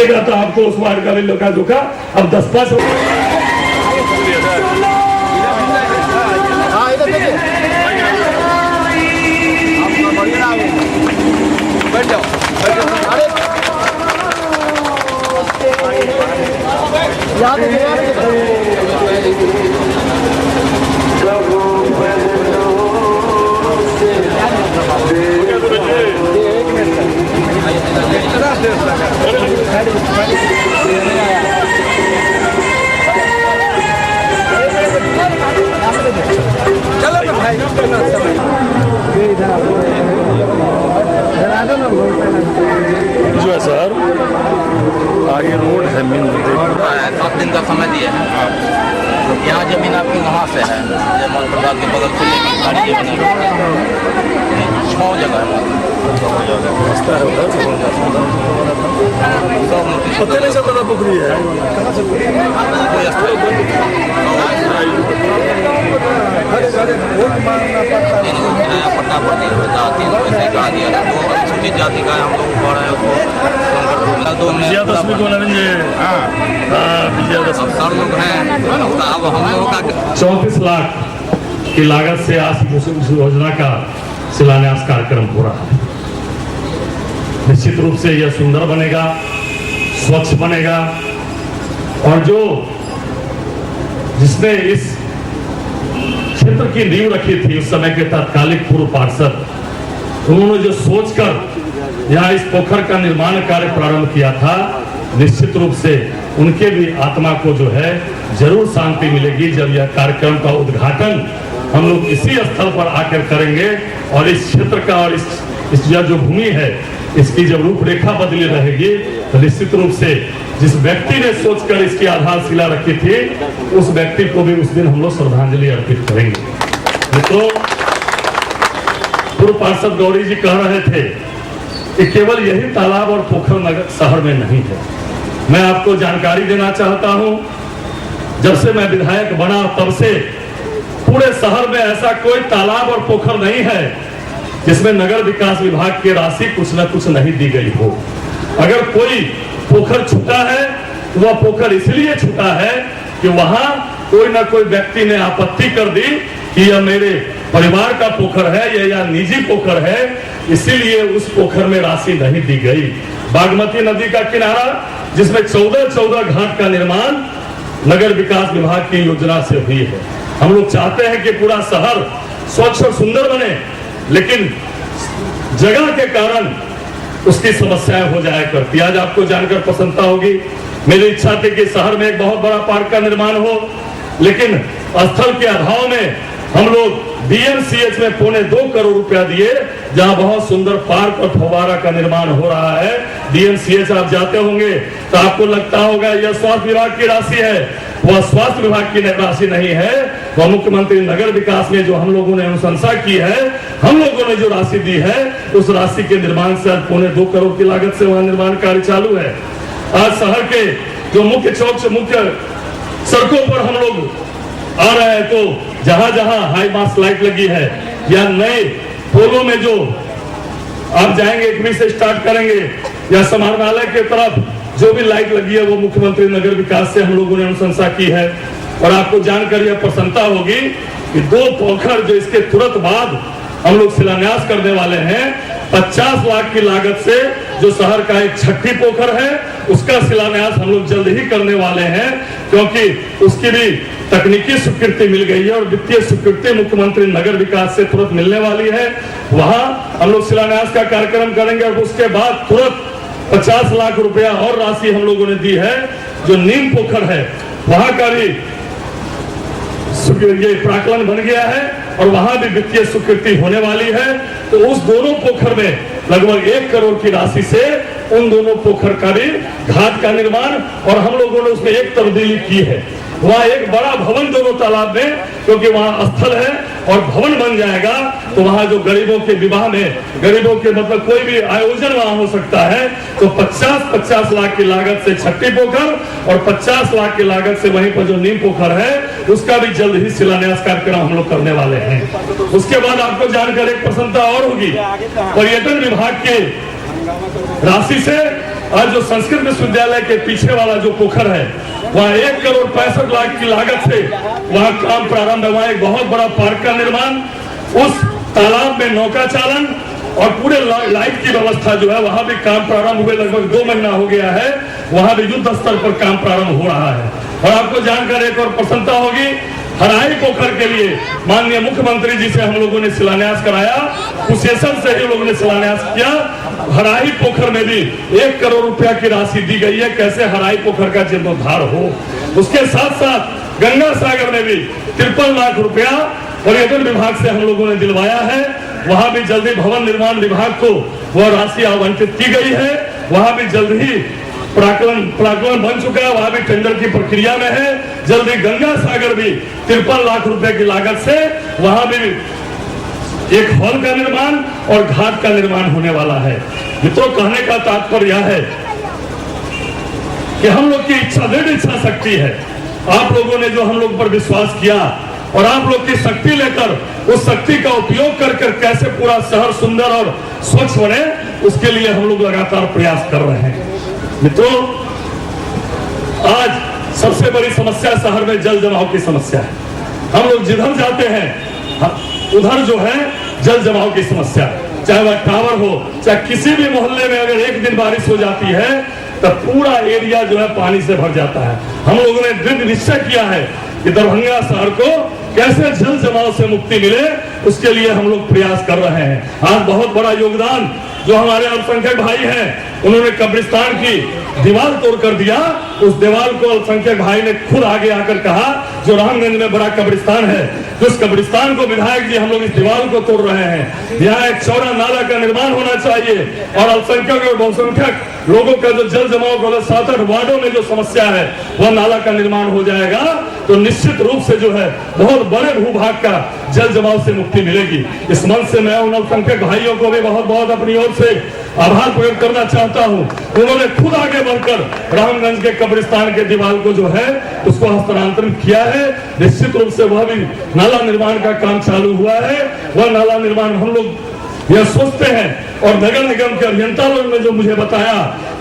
देखा तो आपको उस वार्ड का भी लोका धोखा अब 10-5 हो बैठ जाओ। जो है सर आगे रोड है मेन 7 दिन का समय दिया है। यहाँ जमीन आपकी वहाँ से है, जयमाल प्रसाद के बगल से लेकर सारी जमीन 6 जगह है। रास्ता है उधर पता नहीं चलता था पोखरी है पट्टा पट्टी 3 पैसे कहा दिया था। तो अनुसूचित जाति का हम लोग पढ़ रहे हैं विजयादशमी को अब सर लोग हैं। अब हम लोगों का 34 लाख की लागत से आज इस योजना का शिलान्यास कार्यक्रम हो रहा है। निश्चित रूप से यह सुंदर बनेगा, स्वच्छ बनेगा और जो जिसने इस क्षेत्र की नींव रखी थी उस समय के तत्कालिक पूर्व पार्षद, उन्होंने जो सोचकर यहाँ इस पोखर का निर्माण कार्य प्रारंभ किया था, निश्चित रूप से उनके भी आत्मा को जो है जरूर शांति मिलेगी जब यह कार्यक्रम का उद्घाटन हम लोग इसी स्थल पर आकर करेंगे। और इस क्षेत्र का और इस जो भूमि है इसकी जब रूपरेखा बदली रहेगी तो निश्चित रूप से जिस व्यक्ति ने सोचकर इसकी आधारशिला रखी थी उस व्यक्ति को भी उस दिन हम लोग श्रद्धांजलि अर्पित करेंगे। मित्रों, पूर्व पार्षद गौरी जी कह रहे थे कि केवल यही तालाब और पोखर नगर शहर में नहीं है। मैं आपको जानकारी देना चाहता हूं, जब से मैं विधायक बना तब से पूरे शहर में ऐसा कोई तालाब और पोखर नहीं है जिसमें नगर विकास विभाग की राशि कुछ न कुछ नहीं दी गई हो। अगर कोई पोखर छूटा है तो वह पोखर इसलिए छूटा है कि वहां कोई ना कोई व्यक्ति ने आपत्ति कर दी कि यह मेरे परिवार का पोखर है या निजी पोखर है, इसीलिए उस पोखर में राशि नहीं दी गई। बागमती नदी का किनारा जिसमें 14 घाट का निर्माण नगर विकास विभाग की योजना से हुई है। हम लोग चाहते हैं कि पूरा शहर स्वच्छ और सुंदर बने, लेकिन जगह के कारण उसकी समस्याएं हो जाया करती। आज आपको जानकर प्रसन्नता होगी, मेरी इच्छा थी कि शहर में एक बहुत बड़ा पार्क का निर्माण हो, लेकिन स्थल के अभाव में हम लोग DMCH में 2.25 करोड़ रुपया दिए, जहां बहुत सुंदर पार्क और फव्वारा का निर्माण हो रहा है। DMCH आप जाते होंगे तो आपको लगता होगा यह स्वास्थ्य विभाग की राशि है, वह स्वास्थ्य विभाग की राशि नहीं है, वह मुख्यमंत्री नगर विकास में जो हम लोगों ने अनुशंसा की है, हम लोगों ने जो राशि दी है उस राशि के निर्माण से 2.25 करोड़ की लागत से वहां निर्माण कार्य चालू है। आज शहर के जो मुख्य चौक से मुख्य सड़कों पर हम लोग आ रहे हैं तो जहां जहां हाई मास्ट लाइट लगी है या नए पोलों में जो आप जाएंगे 1 से स्टार्ट करेंगे या समाहरणालय के तरफ जो भी लाइट लगी है वो मुख्यमंत्री नगर विकास से हम लोगों ने अनुशंसा की है। और आपको जानकर यह प्रसन्नता होगी कि 2 पोखर जो इसके तुरंत बाद हम लोग शिलान्यास करने वाले हैं, 50 लाख की लागत से जो शहर का एक छठी पोखर है उसका शिलान्यास हम लोग जल्द ही करने वाले हैं, क्योंकि उसकी भी तकनीकी स्वीकृति मिल गई है और वित्तीय स्वीकृति मुख्यमंत्री नगर विकास से तुरंत मिलने वाली है। वहां हम लोग शिलान्यास का कार्यक्रम करेंगे और उसके बाद तुरंत 50 लाख रुपया और राशि हम लोगों ने दी है। जो नीम पोखर है वहां का भी ये प्राकलन बन गया है और वहां भी वित्तीय स्वीकृति होने वाली है। तो उस दोनों पोखर में लगभग 1 करोड़ की राशि से उन दोनों पोखर का भी घाट का निर्माण और हम लोगों ने उसमें एक तब्दीली की है। वहाँ एक बड़ा भवन दोनों तालाब में, क्योंकि वहाँ स्थल है और भवन बन जाएगा तो वहाँ जो गरीबों के विवाह में गरीबों के मतलब कोई भी आयोजन वहाँ हो सकता है। तो 50 लाख की लागत से छठी पोखर और 50 लाख की लागत से वहीं पर जो नीम पोखर है उसका भी जल्द ही शिलान्यास कार्यक्रम हम लोग करने वाले हैं। उसके बाद आपको जानकर एक प्रसन्नता और होगी, पर्यटन विभाग के राशि से आज जो संस्कृत विश्वविद्यालय के पीछे वाला जो पोखर है, वहाँ 1,65,00,000 की लागत से वहाँ काम प्रारंभ है। वहाँ एक बहुत बड़ा पार्क का निर्माण, उस तालाब में नौका चालन और पूरे लाइट की व्यवस्था जो है वहां भी काम प्रारंभ हुए। लगभग 2 महीना हो गया है, वहां भी युद्ध स्तर पर काम प्रारंभ हो रहा है। और आपको जानकर एक और प्रसन्नता होगी, हराई पोखर के लिए माननीय मुख्यमंत्री जी से हम लोगों ने शिलान्यास कराया, कुशेषण से ही लोगों ने शिलान्यास किया। हराई पोखर में भी 1 करोड़ रुपया की राशि दी गई है, कैसे हराई पोखर का जीर्णोद्धार हो। उसके साथ साथ गंगा सागर में भी 53 लाख रुपया पर्यटन विभाग से हम लोगों ने दिलवाया है। वहां भी जल्दी भवन निर्माण विभाग को वह राशि आवंटित की गई है। वहां भी जल्द ही प्राकलन बन चुका है, वहां भी टेंडर की प्रक्रिया में है। जल्दी गंगा सागर भी 53 लाख रुपए की लागत से वहां भी एक हॉल का निर्माण और घाट का निर्माण होने वाला है। मित्रों, कहने का तात्पर्य यह है कि हम लोग की इच्छा, दृढ़ इच्छा शक्ति है। आप लोगों ने जो हम लोग पर विश्वास किया और आप लोग की शक्ति लेकर उस शक्ति का उपयोग कर कैसे पूरा शहर सुंदर और स्वच्छ बने, उसके लिए हम लोग लगातार प्रयास कर रहे हैं। मित्रों, आज सबसे बड़ी समस्या शहर में जल जमाव की समस्या है। हम लोग जिधर जाते हैं उधर जो है जल जमाव की समस्या, चाहे वह टावर हो, चाहे किसी भी मोहल्ले में अगर एक दिन बारिश हो जाती है तो पूरा एरिया जो है पानी से भर जाता है। हम लोगों ने दृढ़ निश्चय किया है कि दरभंगा शहर को कैसे जल जमाव से मुक्ति मिले, उसके लिए हम लोग प्रयास कर रहे हैं। आज बहुत बड़ा योगदान जो हमारे अल्पसंख्यक भाई हैं, उन्होंने कब्रिस्तान की दीवार तोड़ कर दिया। उस दीवार को अल्पसंख्यक भाई ने खुद आगे आकर कहा, जो रामगंज में बड़ा कब्रिस्तान है, तो उस कब्रिस्तान को विधायक जी हम लोग इस दीवार को तोड़ रहे हैं। यहाँ एक चौड़ा नाला का निर्माण होना चाहिए और अल्पसंख्यक और बहुसंख्यक लोगों का जो जल जमाव को 7-8 वार्डों में जो समस्या है वह नाला का निर्माण हो जाएगा तो निश्चित रूप से जो है बहुत बड़े भूभाग का जल जमाव से मुक्ति मिलेगी। इस मंच से मैं उन अल्पसंख्यक भाइयों को भी बहुत बहुत अपनी ओर से आभार प्रकट करना चाहता हूं। उन्होंने खुद आगे बढ़कर रामगंज के कब्रिस्तान के दीवार को जो है उसको हस्तांतरित किया है। निश्चित रूप से वह भी नाला निर्माण का काम चालू हुआ है। वह नाला निर्माण हम लोग यह सोचते हैं और नगर निगम के अभियंता लोग ने जो मुझे बताया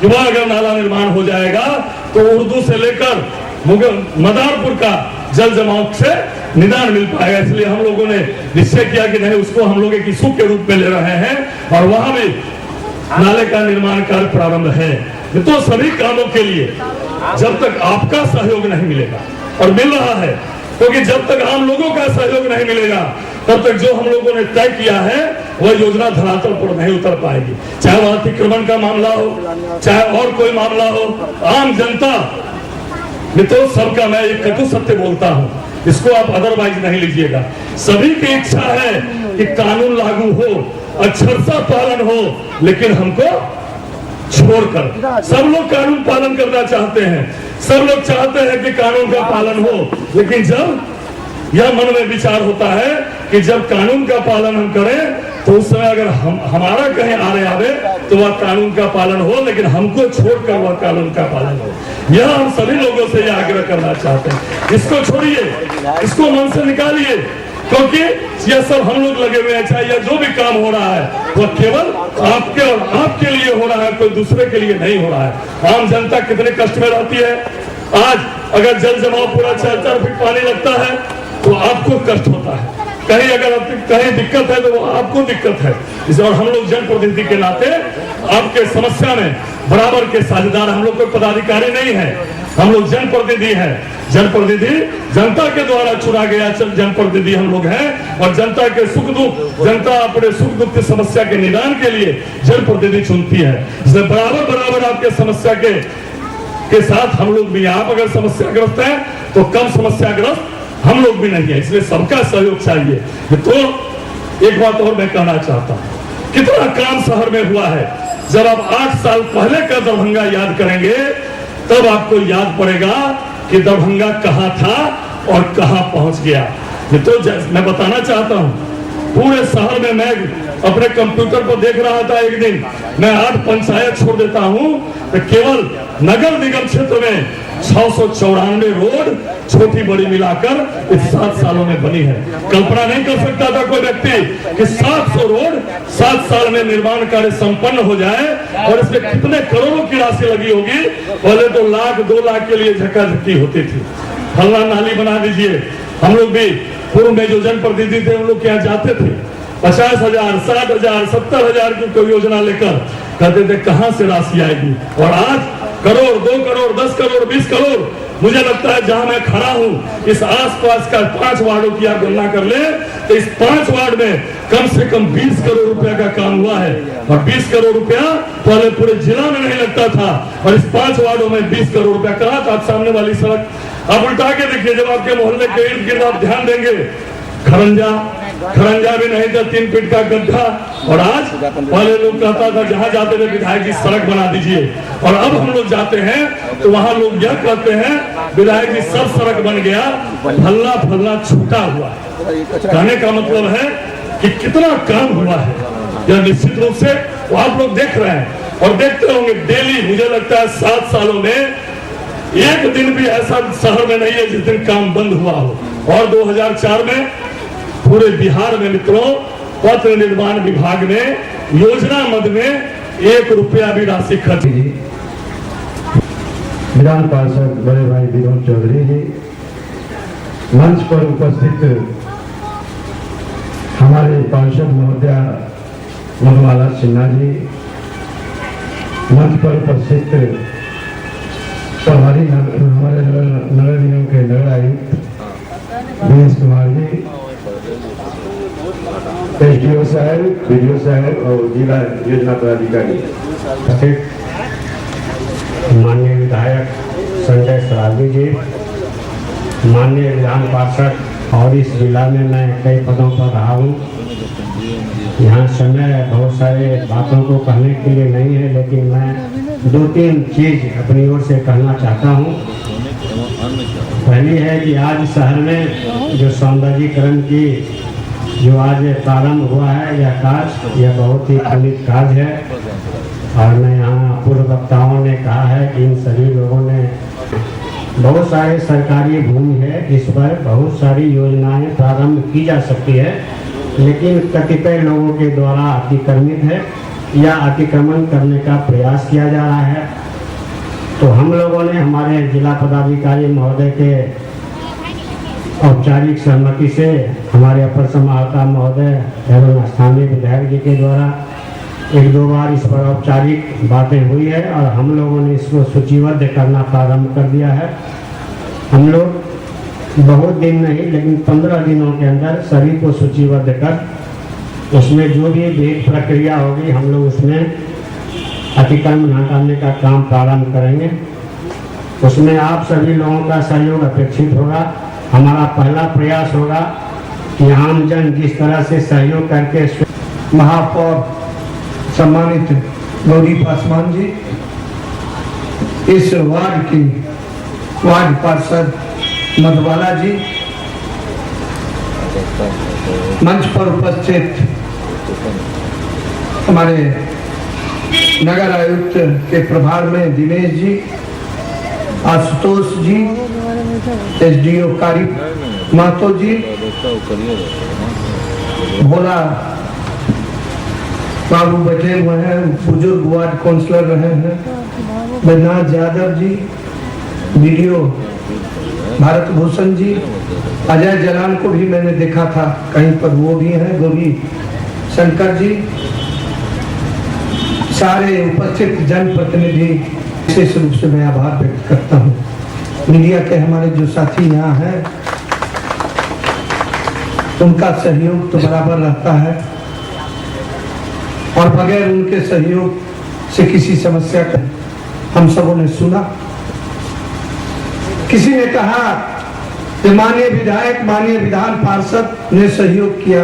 कि वह अगर नाला निर्माण हो जाएगा तो उर्दू से लेकर मदारपुर का जल जमाव से निदान मिल पाएगा। इसलिए हम लोगों ने निश्चय किया कि नहीं, उसको हम लोग एक इशू के रूप में ले रहे हैं और वहां भी नाले का निर्माण कार्य प्रारंभ है। तो सभी कामों के लिए जब तक आपका सहयोग नहीं मिलेगा, और मिल रहा है, क्योंकि जब तक आम लोगों का सहयोग नहीं मिलेगा तब तक जो हम लोगों ने तय किया है वह योजना धरातल पर नहीं उतर पाएगी। चाहे वह अतिक्रमण का मामला हो, चाहे और कोई मामला हो, आम जनता मित्रों सबका मैं एक कटु सत्य बोलता हूं, इसको आप अदरवाइज नहीं लीजिएगा। सभी की इच्छा है कि कानून लागू हो, अक्षरशः पालन हो, लेकिन हमको छोड़कर सब लोग कानून पालन करना चाहते हैं। सब लोग चाहते हैं कि कानून का पालन हो, लेकिन जब यह मन में विचार होता है कि जब कानून का पालन हम करें तो उस समय अगर हमारा कहीं आरे आवे तो वह कानून का पालन हो, लेकिन हमको छोड़कर वह कानून का पालन हो। यह हम सभी लोगों से यह आग्रह करना चाहते हैं। इसको छोड़िए, इसको मन से निकालिए, क्योंकि यह सब हम लोग लगे हुए हैं। चाहे यह जो भी काम हो रहा है वह केवल आपके और आपके लिए हो रहा है, कोई दूसरे के लिए नहीं हो रहा है। आम जनता कितने कष्ट में रहती है। आज अगर जल जमाव पूरा 4-4 फीट पानी लगता है तो आपको कष्ट होता है, कहीं अगर कहीं दिक्कत है तो वो आपको दिक्कत है। इस और हम लोग जनप्रतिनिधि के नाते आपके समस्या में बराबर के साझेदार, हम लोग कोई पदाधिकारी नहीं है, हम लोग जनप्रतिनिधि हैं। जनप्रतिनिधि जनता के द्वारा चुना गया जनप्रतिनिधि हम लोग हैं और जनता के सुख दुख, जनता अपने सुख दुख की समस्या के निदान के लिए जनप्रतिनिधि चुनती है। इसलिए बराबर आपके समस्या के साथ हम लोग भी, आप अगर समस्याग्रस्त हैं तो कम समस्याग्रस्त हम लोग भी नहीं है, इसलिए सबका सहयोग चाहिए। तो एक बात और मैं कहना चाहता हूं, कितना काम शहर में हुआ है। जब आप 8 साल पहले का दरभंगा याद करेंगे तब आपको याद पड़ेगा कि दरभंगा कहां था और कहां पहुंच गया। तो मैं बताना चाहता हूं, पूरे शहर में मैं अपने कंप्यूटर पर देख रहा था, एक दिन मैं 8 पंचायत छोड़ देता हूं तो केवल नगर निगम क्षेत्र में 694 रोड छोटी बड़ी मिलाकर इस 7 सालों में बनी है। कल्पना नहीं कर सकता था कोई व्यक्ति कि 700 रोड 7 साल में निर्माण कार्य संपन्न हो जाए और इसमें कितने करोड़ों की राशि लगी होगी। पहले तो लाख 2 लाख के लिए झक्काझक्की होती थी, फलना नाली बना दीजिए। हम लोग भी पूर्व में जो जनप्रतिनिधि थे उन लोग क्या जाते थे 50,000 60,000 70,000 की कोई योजना लेकर कहते थे कहां से राशि आएगी। और आज करोड़ 2 करोड़ 10 करोड़ 20 करोड़। मुझे लगता है जहां मैं खड़ा हूं इस आसपास का 5 वार्डों की आप गणना कर ले तो इस 5 वार्ड में कम से कम 20 करोड़ रुपया का काम हुआ है। और 20 करोड़ रुपया पहले पूरे जिला में नहीं लगता था और इस 5 वार्डों में 20 करोड़ रुपया कहा था। आप सामने वाली सड़क आप उल्टा के देखिए, जब आपके मोहल्ले के इर्द गिर्द आप ध्यान देंगे खरंजा भी नहीं था, 3 फीट का गड्ढा। और आज पहले लोग कहता था जहां जाते थे विधायक जी सड़क बना दीजिए, और अब हम लोग जाते हैं तो वहां लोग यह कहते हैं विधायक जी सब सड़क बन गया, फल्ला फल्ला छूटा हुआ है। कहने का मतलब है कि कितना काम हुआ है। यह निश्चित रूप से वो आप लोग देख रहे हैं और देखते होंगे डेली। मुझे लगता है 7 सालों में एक दिन भी ऐसा शहर में नहीं है जिस दिन काम बंद हुआ हो। और 2004 में पूरे बिहार में मित्रों पत्र निर्माण विभाग ने योजना मद में 1 रुपया भी राशि खर्च की। विधान पार्षद बड़े भाई विनोद चौधरी जी, मंच पर उपस्थित हमारे पार्षद महोदया मधुमाला सिन्हा जी, मंच पर उपस्थित प्रभारी हमारे नगर निगम के नगर आयुक्त दिनेश कुमार जी, एसडीओ साहब, बीडीओ साहब और जिला योजना पदाधिकारी, माननीय विधायक संजय सरावगी जी, माननीय विधान पार्षद। और इस जिला में मैं कई पदों पर रहा हूँ। यहाँ समय बहुत सारे बातों को कहने के लिए नहीं है, लेकिन मैं 2-3 चीज अपनी ओर से कहना चाहता हूँ। पहली है कि आज शहर में जो सौंदर्यीकरण की जो आज प्रारंभ हुआ है यह कार्य, यह बहुत ही पुनीत कार्य है। और मैं यहाँ पूर्व वक्ताओं ने कहा है कि इन सभी लोगों ने बहुत सारे सरकारी भूमि है, इस पर बहुत सारी योजनाएं प्रारंभ की जा सकती है, लेकिन कतिपय लोगों के द्वारा अतिक्रमित है या अतिक्रमण करने का प्रयास किया जा रहा है। तो हम लोगों ने हमारे जिला पदाधिकारी महोदय के औपचारिक सहमति से हमारे अपर समाहर्ता महोदय एवं स्थानीय विधायक जी के द्वारा 1-2 बार इस पर औपचारिक बातें हुई है और हम लोगों ने इसको सूचीबद्ध करना प्रारंभ कर दिया है। हम लोग बहुत दिन नहीं लेकिन 15 दिनों के अंदर सभी को सूचीबद्ध कर उसमें जो भी विधिक प्रक्रिया होगी हम लोग उसमें अतिक्रमण हटाने का काम प्रारंभ करेंगे। उसमें आप सभी लोगों का सहयोग अपेक्षित होगा। हमारा पहला प्रयास होगा कि आमजन जिस तरह से सहयोग करके महापौर सम्मानित गौरी पासवान जी, इस वार्ड की वार्ड पार्षद मधुबाला जी, मंच पर उपस्थित हमारे नगर आयुक्त के प्रभार में दिनेश जी, आशुतोष जी, एसडीओ कारी महतो जी, भोला बाबू बैठे हुए हैं, बुजुर्ग वार्ड काउंसलर रहे हैं, बैजनाथ यादव जी, बीडीओ भारत भूषण जी, अजय जलान को भी मैंने देखा था कहीं पर, वो भी हैं, गोभी शंकर जी, सारे उपस्थित जनप्रतिनिधि, विशेष रूप से मैं आभार व्यक्त करता हूँ। मीडिया के हमारे जो साथी यहाँ हैं उनका सहयोग तो बराबर रहता है और बगैर उनके सहयोग से किसी समस्या का हम सबों ने सुना। किसी ने कहा कि माननीय विधायक माननीय विधान पार्षद ने सहयोग किया,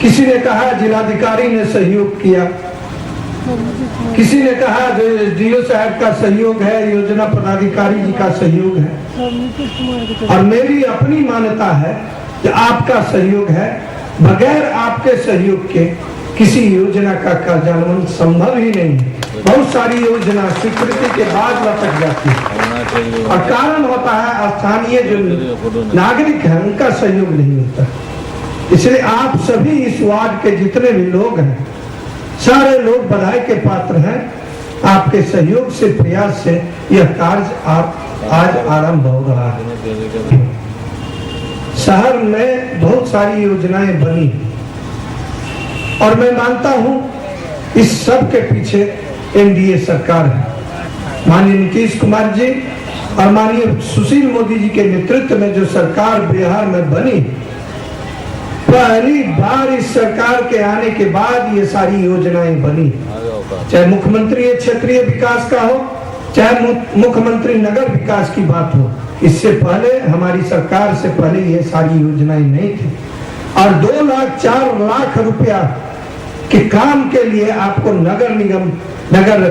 किसी ने कहा जिलाधिकारी ने सहयोग किया, किसी ने कहा डीओ साहब का सहयोग है, योजना पदाधिकारी जी का सहयोग है। और मेरी अपनी मान्यता है कि आपका सहयोग है। बगैर आपके सहयोग के किसी योजना का कार्यान्वयन संभव ही नहीं है। बहुत सारी योजना स्वीकृति के बाद लटक जाती है। और कारण होता है स्थानीय जो नागरिक है उनका सहयोग नहीं मिलता। इसलिए आप सभी इस वार्ड के जितने भी लोग हैं, सारे लोग बधाई के पात्र हैं। आपके सहयोग से, प्रयास से यह कार्य आज आरंभ हो रहा है। शहर में बहुत सारी योजनाएं बनी और मैं मानता हूं इस सब के पीछे एनडीए सरकार है। माननीय नीतीश कुमार जी और माननीय सुशील मोदी जी के नेतृत्व में जो सरकार बिहार में बनी, पहली बार इस सरकार के आने के बाद ये सारी योजनाएं बनी, चाहे मुख्यमंत्री क्षेत्रीय विकास का हो, चाहे मुख्यमंत्री नगर विकास की बात हो। इससे पहले हमारी सरकार से पहले ये सारी योजनाएं नहीं थी और 2 लाख 4 लाख रुपया के काम के लिए आपको नगर निगम, नगर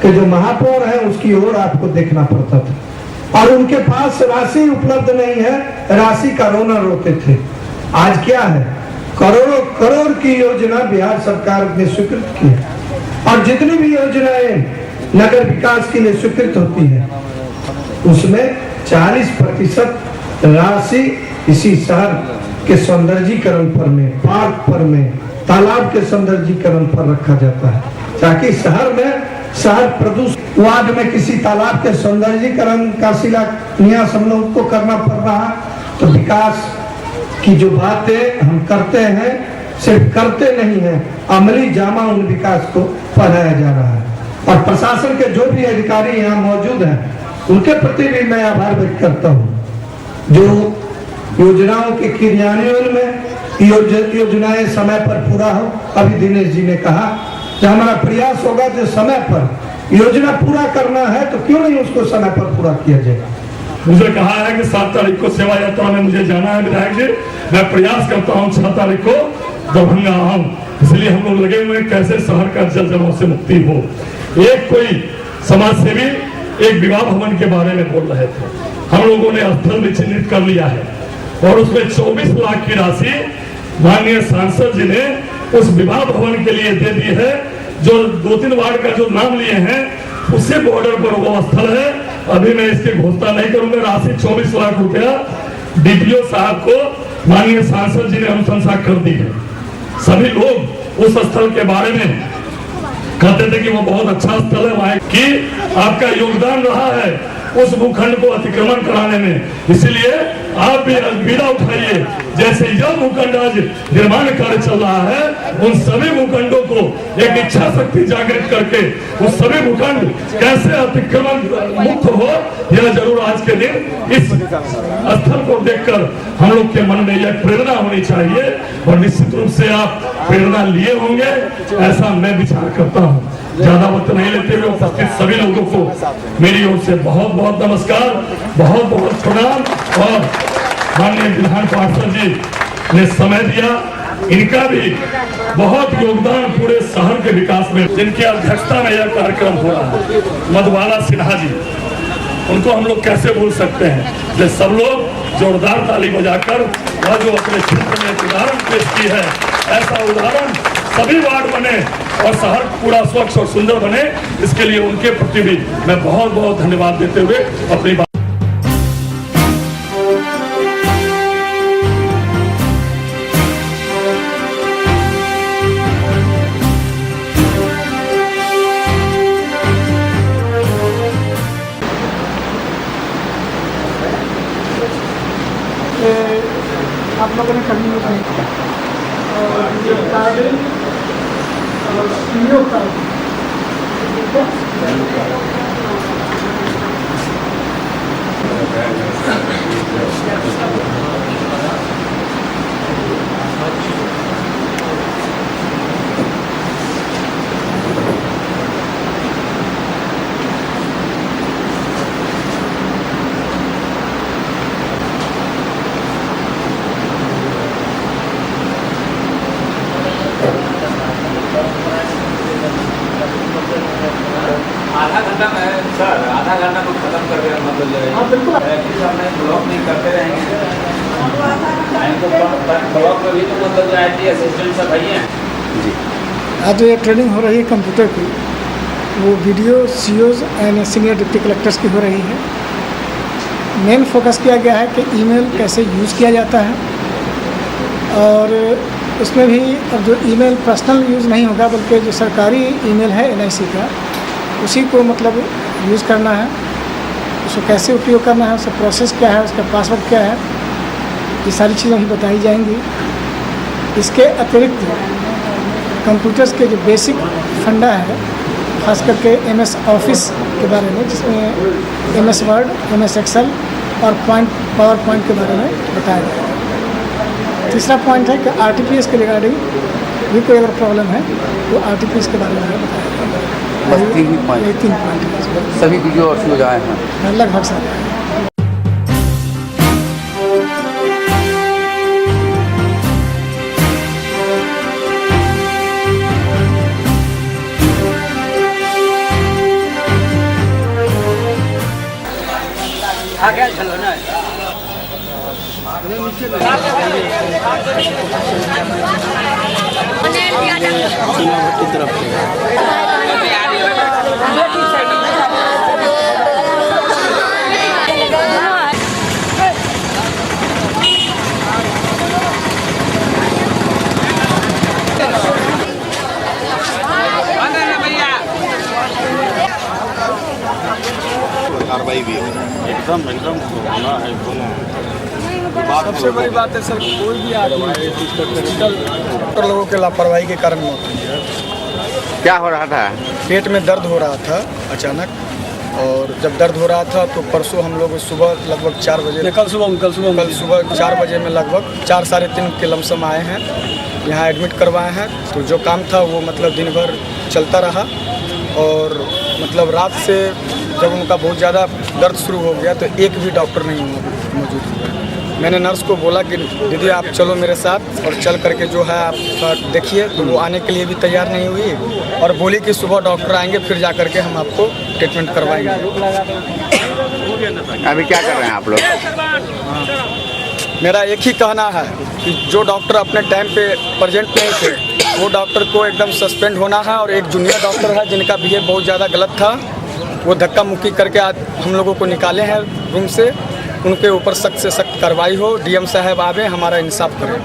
के जो महापौर है उसकी ओर आपको देखना पड़ता था और उनके पास राशि उपलब्ध नहीं है, राशि का रोना रोते थे। आज क्या है, करोड़ों करोड़ की योजना बिहार सरकार ने स्वीकृत की है और जितनी भी योजनाएं नगर विकास के लिए स्वीकृत होती है उसमें 40% राशि इसी शहर के सौंदर्यीकरण पर में, पार्क पर में, तालाब के सौंदर्यीकरण पर रखा जाता है, ताकि शहर प्रदूषण वार्ड में किसी तालाब के सौंदर्यीकरण का शिलान्यास हम लोग को करना पड़ रहा है। तो विकास की जो बातें हम करते हैं सिर्फ करते नहीं हैं, अमली जामा उन विकास को पहनाया जा रहा है। और प्रशासन के जो भी अधिकारी यहाँ मौजूद हैं उनके प्रति भी मैं आभार व्यक्त करता हूँ जो योजनाओं के क्रियान्वयन में योजनाएं समय पर पूरा हो। अभी दिनेश जी ने कहा कि हमारा प्रयास होगा जो समय पर योजना पूरा करना है तो क्यों नहीं उसको समय पर पूरा किया जाए। मुझे कहा है कि 7 तारीख को सेवा यात्रा में मुझे जाना है विधायक जी, मैं प्रयास करता हूँ 6 तारीख को दरभंगा आऊँ, इसलिए हम लोग लगे हुए कैसे शहर का जल जमाव से मुक्ति हो। एक कोई समाज सेवी एक विवाह भवन के बारे में बोल रहे थे, हम लोगों ने स्थल भी चिन्हित कर लिया है और उसमें 24 लाख की राशि माननीय सांसद जी ने उस विवाह भवन के लिए दे दी है। जो 2-3 वार्ड का जो नाम लिए हैं उसी बॉर्डर पर वो स्थल है। अभी मैं इसकी घोषणा नहीं करूंगा। राशि 24 लाख रुपया डीपीओ साहब को माननीय सांसद जी ने अनुशंसा कर दी है। सभी लोग उस स्थल के बारे में कहते थे कि वो बहुत अच्छा स्थल है, वहां कि आपका योगदान रहा है उस भूखंड को अतिक्रमण कराने में, इसलिए आप भी बीड़ा उठाइए। जैसे यह भूखंड आज निर्माण कार्य चल रहा है उन सभी भूखंडों को एक इच्छा शक्ति जागृत करके उस सभी भूखंड कैसे अतिक्रमण मुक्त हो, यह जरूर आज के दिन इस स्थल को देखकर हम लोग के मन में यह प्रेरणा होनी चाहिए और निश्चित रूप से आप प्रेरणा लिए होंगे ऐसा मैं विचार करता हूँ। ज्यादा वक्त नहीं लेते हुए उपस्थित सभी लोगों को मेरी ओर से बहुत बहुत नमस्कार, बहुत बहुत प्रणाम और माननीय विधान पार्षद जी ने समय दिया, इनका भी बहुत योगदान पूरे शहर के विकास में, जिनकी अध्यक्षता में यह कार्यक्रम हो रहा है। मधुबाला सिन्हा जी, उनको हम लोग कैसे भूल सकते हैं। जो सब लोग जोरदार ताली बजाकर वह जो अपने क्षेत्र में उदाहरण पेश की है, ऐसा उदाहरण सभी वार्ड बने और शहर पूरा स्वच्छ और सुंदर बने, इसके लिए उनके प्रति भी मैं बहुत बहुत धन्यवाद देते हुए अपनी बात आप लोगों ने कभी नहीं किया और ये कार्ड और सीओ कार्ड आधा घंटा तो खत्म कर देगा, मतलब बिल्कुल ब्लॉक नहीं करते रहेंगे ब्लॉक में भी तो मतलब जो IT असिस्टेंट सब है। आज जो ये ट्रेनिंग हो रही है कंप्यूटर की, वो video COs and senior deputy collectors की हो रही है मेन फोकस किया गया है कि ईमेल कैसे यूज़ किया जाता है, और उसमें भी अब जो ईमेल पर्सनल यूज़ नहीं होगा बल्कि जो सरकारी ईमेल है NIC का उसी को मतलब यूज़ करना है। उसको कैसे उपयोग करना है, उसका प्रोसेस क्या है, उसका पासवर्ड क्या है, ये सारी चीज़ें भी बताई जाएंगी। इसके अतिरिक्त कंप्यूटर्स के जो बेसिक फंडा है, ख़ास करके MS ऑफिस के बारे में, जिसमें MS वर्ड, MS एक्सेल और पावर पॉइंट के बारे में बताया जाएगा। तीसरा पॉइंट है कि RTPS के रिगार्डिंग भी कोई अगर प्रॉब्लम है तो RTPS के बारे में बताया जाएगा। बस 3 ही पॉइंट, यही 3 पॉइंट है, सभी वीडियो और सुविधाएं हैं लगभग सारे। कार्रवाई भी हो एकदम होना है। सबसे बड़ी बात है सर, कोई भी आदमी डॉक्टर लोगों के लापरवाही के कारण मौत हुई है। क्या हो रहा था? पेट में दर्द हो रहा था अचानक, और जब दर्द हो रहा था तो परसों हम लोग सुबह लगभग 4 बजे, कल सुबह 4 बजे में लगभग 4 साढ़े 3 के लमसम आए हैं, यहाँ एडमिट करवाए हैं। तो जो काम था वो मतलब दिन भर चलता रहा, और मतलब रात से जब उनका बहुत ज़्यादा दर्द शुरू हो गया तो एक भी डॉक्टर नहीं मौजूद हुआ। मैंने नर्स को बोला कि दीदी आप चलो मेरे साथ, और चल करके जो है आप देखिए, तो वो आने के लिए भी तैयार नहीं हुई, और बोली कि सुबह डॉक्टर आएंगे फिर जा करके हम आपको ट्रीटमेंट करवाएंगे। अभी क्या कर रहे हैं आप लोग? मेरा एक ही कहना है कि जो डॉक्टर अपने टाइम पे प्रेजेंट नहीं थे वो डॉक्टर को एकदम सस्पेंड होना है, और एक जूनियर डॉक्टर है जिनका बिहेव बहुत ज़्यादा गलत था, वो धक्का मुक्की करके आज हम लोगों को निकाले हैं रूम से, उनके ऊपर सख्त से सख्त कार्रवाई हो। DM साहब आवे, हमारा इंसाफ करें।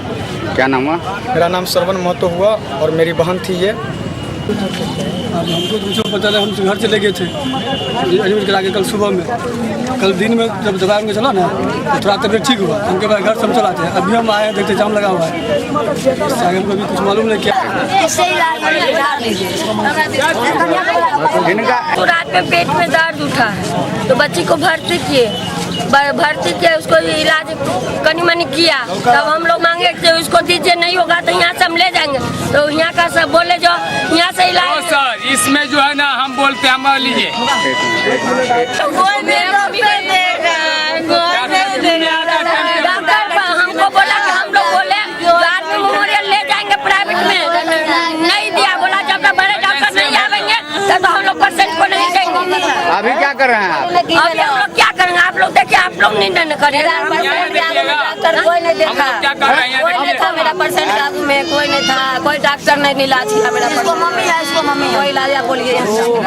क्या नाम हुआ? मेरा नाम श्रवण महतो हुआ, और मेरी बहन थी ये। अब हमको दूसरों को पता लगा, हम घर चले गए थे एडमिट करा के कल सुबह में। कल दिन में जब दवाई में चला ना तो थोड़ा तबियत ठीक हुआ, उनके बाद घर से हम चलाते हैं। अभी हम आए हैं, देखते जाम लगा हुआ है, इससे आगे हमको भी कुछ मालूम नहीं क्या। तो रात में पेट में दर्द उठा है तो बच्ची को भर्ती किए, उसको इलाज कनी मनी किया, तब हम लोग मांगे कि उसको दीजिए, नहीं होगा तो यहाँ से हम ले जाएंगे। तो यहाँ का सब बोले जो यहाँ से इलाज सर, इसमें जो है ना हम बोलते हैं हम लीजिए, डॉक्टर हमको बोला कि हम लोग बोले रात में मेमोरियल ले जाएंगे प्राइवेट में, नहीं दिया, बोला जब तक बड़े डॉक्टर नहीं आवेंगे तब तो हम लोग पेशेंट को नहीं देंगे। अभी क्या कर रहे हैं आप? अभी हम लोग क्या करेंगे, आप लोग देखिए, आप लोग निर्णय न करिए। कोई नहीं देखा, कोई नहीं था मेरा पेशेंट काबू में, कोई नहीं था, कोई डॉक्टर नहीं इलाज किया मेरा पेशेंट। मम्मी है, इसको मम्मी कोई इलाज आप बोलिए।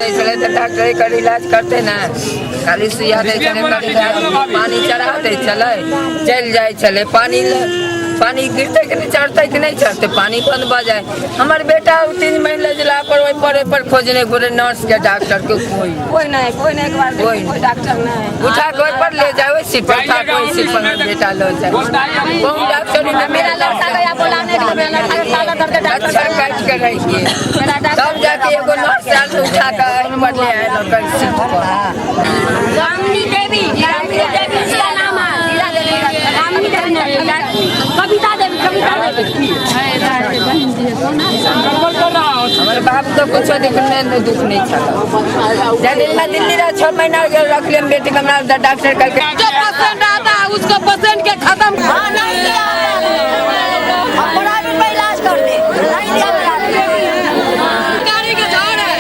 इसलिए तो डॉक्टर का इलाज करते ना, खाली सुइया दे चले, पानी चढ़ाते चले, चल जाए चले, पानी गिरते कि नहीं चढ़ते कि नहीं चढ़ते, पानी बंद बा जाए। हमारे बेटा 3 महीने जिला पर खोजने घूरे नर्स के डॉक्टर के कोई नहीं डॉक्टर नहीं उठा कोई पर ले जाए, सीट पर था, कोई सीट पर बेटा ले जाए, कौन डॉक्टर नहीं। मेरा लड़का गया बुलाने के लिए, अच्छा काट कर रखिए, तब जाके एगो नर्स आल उठा कर नंबर ले आए लोकल सीट पर। रामनी देवी इसका नाम है, कविता देवी हमारे बाप तो कुछ दुख नहीं था। दिल्ली 6 महीना रख लिया बेटी का, डॉक्टर करके जो पेशेंट आता है उसको पेशेंट के खत्म इलाज कर दे, गाड़ी के झाड़ है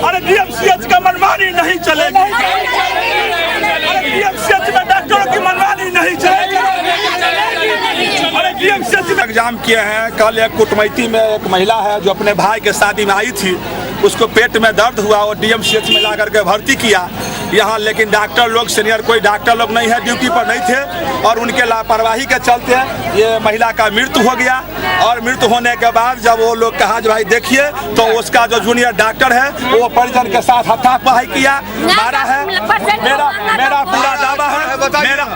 अरे डीएमसीएच का मनमानी नहीं चलेगी, अरे डीएमसीएच में डॉक्टरों की मनमानी नहीं चलेगी, अरे डीएमसीएच में एग्जाम किए हैं। कल एक कुटमैती में एक महिला है जो अपने भाई के शादी में आई थी, उसको पेट में दर्द हुआ और डीएमसीएच में ला करके भर्ती किया यहाँ, लेकिन डॉक्टर लोग सीनियर कोई डॉक्टर लोग नहीं है, ड्यूटी पर नहीं थे और उनके लापरवाही के चलते ये महिला का मृत्यु हो गया। और मृत्यु होने के बाद जब वो लोग कहा जो भाई देखिए, तो उसका जो जूनियर डॉक्टर है वो परिजन के साथ हाथापाई किया, मारा है। मेरा पूरा दावा है,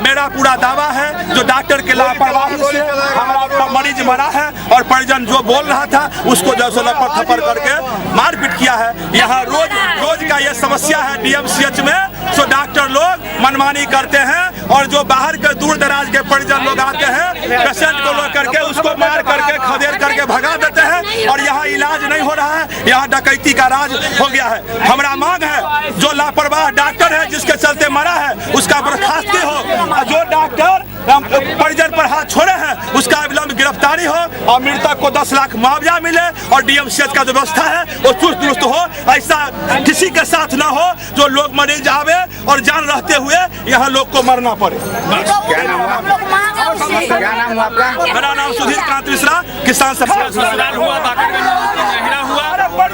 मेरा पूरा दावा है जो डॉक्टर के लापरवाही से हमारा मरीज मरा है और परिजन जो बोल रहा था उसको जो लपड़ थपड़ करके मारपीट किया है। यहाँ रोज का ये समस्या है डीएमसीएच में, जो डॉक्टर लोग मनमानी करते हैं और जो बाहर के दूर दराज के परिजन लोग आते हैं पेशेंट को लोग करके उसको मार करके खदेड़ करके भगा देते हैं और यहाँ इलाज नहीं हो रहा है, यहाँ डकैती का राज हो गया है। हमारा मांग है जो लापरवाह डॉक्टर है जिसके चलते मरा है उसका बर्खास्ती हो, जो डॉक्टर परिजन पर हाथ छोड़े हैं उसका विलंब गिरफ्तारी हो और मृतक को 10 लाख मुआवजा मिले और डीएमसीएच का जो व्यवस्था है वो चुस्त दुरुस्त हो। ऐसा किसी के साथ न हो जो लोग मरीज आवे और जान रहते हुए यहाँ लोग को मरना पड़े। क्या नाम हुआ आपका? मेरा नाम सुधीर कांत मिश्रा, किसान ससुराल हुआ हुआ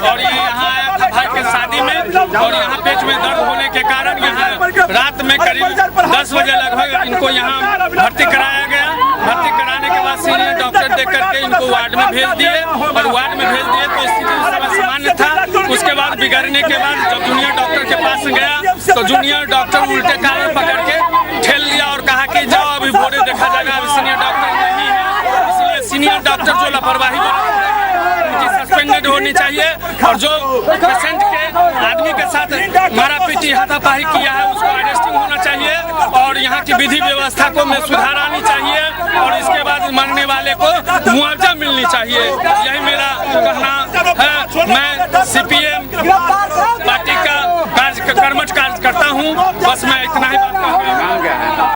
और ये यहाँ आया था भाई के शादी में और यहाँ पेट में दर्द होने के कारण यहाँ रात में करीब 10 बजे लगभग इनको यहाँ भर्ती कराया गया। भर्ती कराने के बाद सीनियर डॉक्टर देख करके इनको वार्ड में भेज दिए और वार्ड में भेज दिए तो स्थिति सामान्य था। उसके बाद बिगड़ने के बाद जब जूनियर डॉक्टर के पास गया तो जूनियर डॉक्टर उल्टे कारण पकड़ के ठेल दिया और कहा कि जाओ अभी भोरे देखा जाएगा, अभी सीनियर डॉक्टर नहीं है। इसलिए सीनियर डॉक्टर जो लापरवाही उनकी सस्पेंडेड होनी चाहिए और जो पेशेंट के आदमी के साथ मारा पीटी हाथापाई किया है उसको अरेस्टिंग होना चाहिए और यहाँ की विधि व्यवस्था को में सुधार आनी चाहिए और इसके बाद मरने वाले को मुआवजा मिलनी चाहिए। यही मेरा कहना है। मैं सीपीएम पार्टी का कर्मठ कार्य करता हूँ। बस मैं इतना ही बात कहूँगा।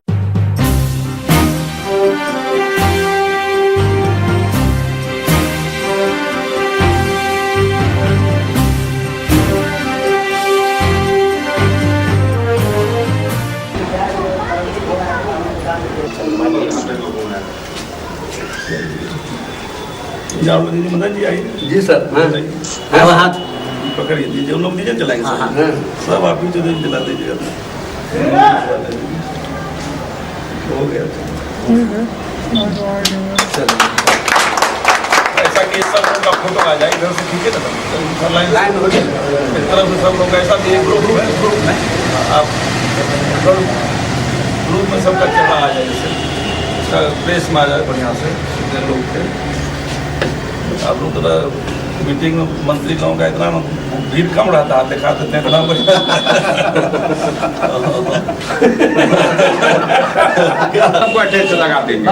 मदन जी आइए। जी सर। हाँ पकड़िए दीजिए, उन लोग दीजिए चलाएंगे सब आप ही दिला दीजिएगा। हो गया ऐसा कि सब लोग का फोटो आ जाए इधर से, ठीक है ना? लाइन हो जाए इस तरफ से सब लोग ऐसा भी ग्रुप है, ग्रुप में आप ग्रुप में सबका चेहरा आ जाए, इसका प्रेस में आ जाए बढ़िया से लोग थे। आप लोग थोड़ा मीटिंग में मंत्री लोगों का इतना भीड़ कम रहता है, दिखा देते हैं इतना अटेंशन लगा देंगे।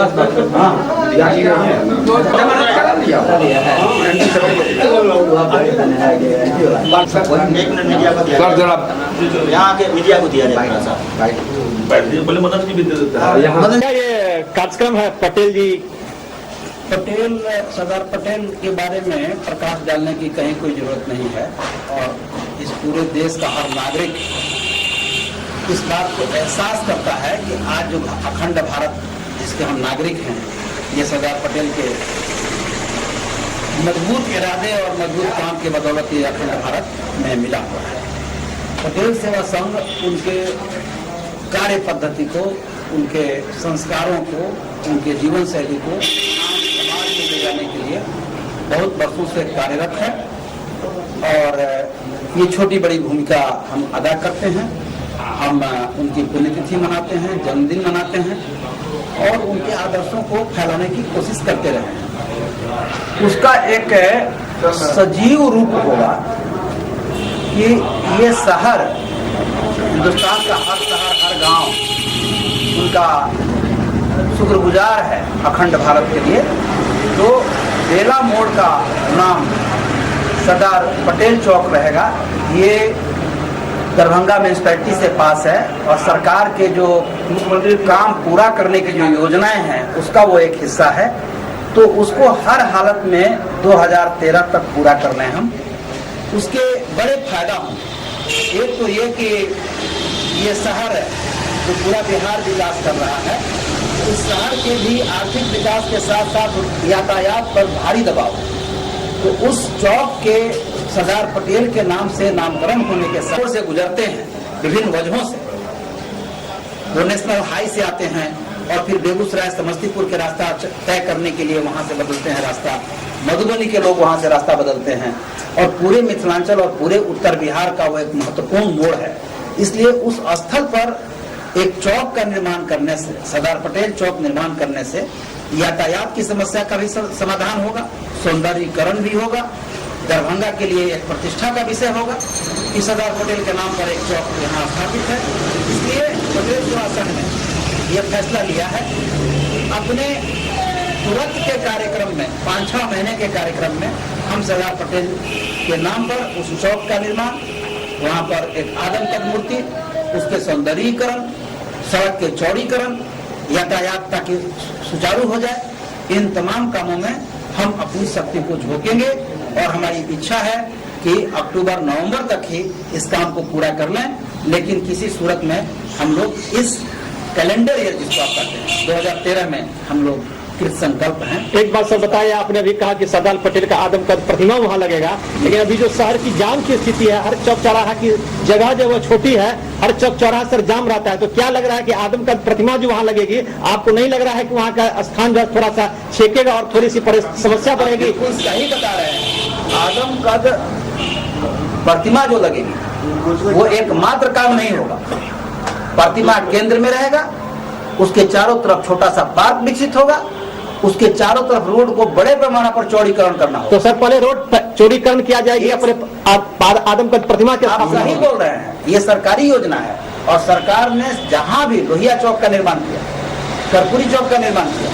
यहाँ के मीडिया को दिया जाएगा। बोले मदद की भी दे देता है। ये कार्यक्रम है पटेल जी, पटेल सरदार पटेल के बारे में प्रकाश डालने की कहीं कोई जरूरत नहीं है और इस पूरे देश का हर नागरिक इस बात को एहसास करता है कि आज जो अखंड भारत जिसके हम नागरिक हैं ये सरदार पटेल के मजबूत इरादे और मजबूत काम के बदौलत ये अखंड भारत में मिला हुआ है। पटेल सेवा संघ उनके कार्य पद्धति को, उनके संस्कारों को, उनके जीवन शैली को ले जाने के लिए बहुत वर्षों से कार्यरत है और ये छोटी बड़ी भूमिका हम अदा करते हैं। हम उनकी पुण्यतिथि मनाते हैं, जन्मदिन मनाते हैं और उनके आदर्शों को फैलाने की कोशिश करते रहे हैं। उसका एक सजीव रूप होगा कि ये शहर, हिंदुस्तान का हर शहर, हर गांव उनका शुक्रगुजार है अखंड भारत के लिए। तो बेला मोड़ का नाम सरदार पटेल चौक रहेगा। ये दरभंगा म्यूनिसिपैलिटी से पास है और सरकार के जो काम पूरा करने की जो योजनाएं हैं उसका वो एक हिस्सा है। तो उसको हर हालत में 2013 तक पूरा कर लें हम। उसके बड़े फायदा होंगे। एक तो ये कि ये शहर है जो पूरा बिहार विकास कर रहा है, इस शहर के भी आर्थिक विकास के साथ साथ यातायात पर भारी दबाव है। तो उस चौक के सरदार पटेल के नाम से नामकरण होने के साथ से गुजरते हैं विभिन्न वजहों से। वो नेशनल हाई से आते हैं और फिर बेगूसराय समस्तीपुर के रास्ता तय करने के लिए वहां से बदलते हैं रास्ता, मधुबनी के लोग वहां से रास्ता बदलते हैं, और पूरे मिथिलांचल और पूरे उत्तर बिहार का वो एक महत्वपूर्ण मोड़ है। इसलिए उस स्थल पर एक चौक का निर्माण करने से, सरदार पटेल चौक निर्माण करने से यातायात की समस्या का भी समाधान होगा, सौंदर्यीकरण भी होगा, दरभंगा के लिए एक प्रतिष्ठा का विषय होगा कि सरदार पटेल के नाम पर एक चौक यहाँ स्थापित है। इसलिए पटेल सेवा संघ ने यह फैसला लिया है अपने तुरंत के कार्यक्रम में, 5-6 महीने के कार्यक्रम में हम सरदार पटेल के नाम पर उस चौक का निर्माण, वहाँ पर एक आदमकद मूर्ति, उसके सौंदर्यीकरण, सड़क के चौड़ीकरण, यातायात ताकि सुचारू हो जाए, इन तमाम कामों में हम अपनी शक्ति को झोंकेंगे और हमारी इच्छा है कि अक्टूबर-नवंबर तक ही इस काम को पूरा कर लें। लेकिन किसी सूरत में हम लोग इस कैलेंडर ईयर जिसको आप कहते हैं 2013 में हम लोग कृत संकल्प हैं। एक बात सर बताइए, आपने अभी कहा कि सरदार पटेल का आदमकद प्रतिमा वहाँ लगेगा, लेकिन अभी जो शहर की जाम की स्थिति है, हर चौक चौराहा की जगह जो वो छोटी है, हर चौक चौराहा सर जाम रहता है, तो क्या लग रहा है कि आदमकद प्रतिमा जो वहाँ लगेगी, आपको नहीं लग रहा है कि वहाँ का स्थान जो थोड़ा सा छेकेगा और थोड़ी सी समस्या बढ़ेगी? बिल्कुल सही बता रहे हैं। आदमकद प्रतिमा जो लगेगी वो एकमात्र काम नहीं होगा। प्रतिमा केंद्र में रहेगा, उसके चारों तरफ छोटा सा पार्क विकसित होगा, उसके चारों तरफ रोड को बड़े पैमाने पर चौड़ीकरण करना होगा। तो सर पहले रोड चौड़ीकरण किया जाएगी अपने आदमकद प्रतिमा के? आप सही बोल रहे हैं, ये सरकारी योजना है और सरकार ने जहां भी लोहिया चौक का निर्माण किया, कर्पूरी चौक का निर्माण किया,